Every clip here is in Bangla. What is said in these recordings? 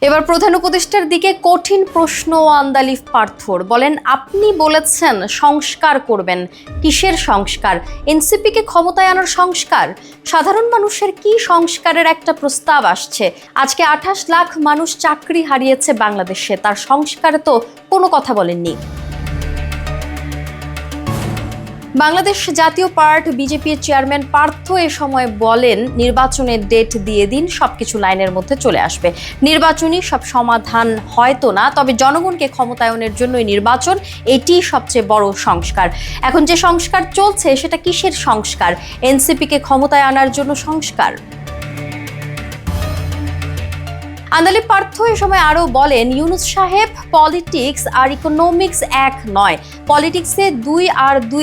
এবার প্রধান উপদেষ্টার দিকে কঠিন প্রশ্ন আন্দালিব পার্থর। বলেন, আপনি বলেছেন সংস্কার করবেন, কিসের সংস্কার? এনসিপিকে ক্ষমতায় আনার সংস্কার? সাধারণ মানুষের কি সংস্কারের একটা প্রস্তাব আসছে? আজকে 28 লাখ মানুষ চাকরি হারিয়েছে বাংলাদেশে, তার সংস্কারে তো কোনো কথা বলেননি। বাংলাদেশ জাতীয় পার্টি বিজেপির চেয়ারম্যান পার্থ এ সময় বলেন, নির্বাচনের ডেট দিয়ে দিন, সবকিছু লাইনের মধ্যে চলে আসবে। নির্বাচনই সব সমাধান হয়তো না, তবে জনগণকে ক্ষমতায়নের জন্যই নির্বাচন, এটি সবচেয়ে বড় সংস্কার। এখন যে সংস্কার চলছে সেটা কিসের সংস্কার? এনসিপিকে ক্ষমতায় আনার জন্য সংস্কার। আন্দালিব পার্থ এ সময় আরও বলেন, ইউনূস সাহেব, পলিটিক্স আর ইকোনমিক্স এক নয়। পলিটিক্সে 2 আর 2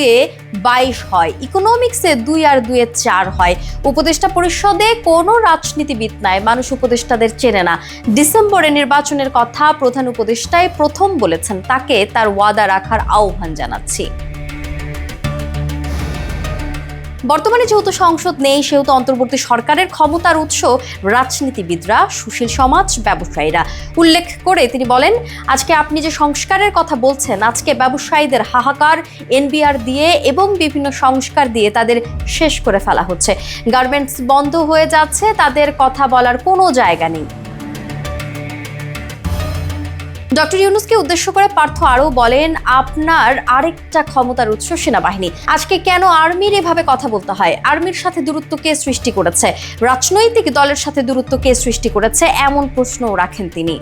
22 হয়, ইকোনমিক্সে 2 আর 2 4 হয়। উপদেষ্টা পরিষদে কোনো রাজনীতিবিদ নাই, মানুষ উপদেষ্টাদের চেনে না। ডিসেম্বরে নির্বাচনের কথা প্রধান উপদেষ্টাই প্রথম বলেছেন, তাকে তার ওয়াদা রাখার আহ্বান জানাচ্ছি। বর্তমানে যেহেতু সংসদ নেই, সেহেতু অন্তর্বর্তী সরকারের ক্ষমতার উৎস রাজনীতিবিদরা, সুশীল সমাজ, ব্যবসায়ীরা। উল্লেখ করে তিনি বলেন, আজকে আপনি যে সংস্কারের কথা বলছেন, আজকে ব্যবসায়ীদের হাহাকার, এনবিআর দিয়ে এবং বিভিন্ন সংস্কার দিয়ে তাদের শেষ করে ফেলা হচ্ছে। গার্মেন্টস বন্ধ হয়ে যাচ্ছে, তাদের কথা বলার কোনো জায়গা নেই। ডক্টর ইউনূসকে উদ্দেশ্য করে পার্থ আরও বলেন, আপনার আরেকটা ক্ষমতার উৎস সেনাবাহিনী। আজকে কেন আর্মির এভাবে কথা বলতে হয়? আর্মির সাথে দূরত্ব কে সৃষ্টি করেছে? রাজনৈতিক দলের সাথে দূরত্ব কে সৃষ্টি করেছে? এমন প্রশ্নও রাখেন তিনি।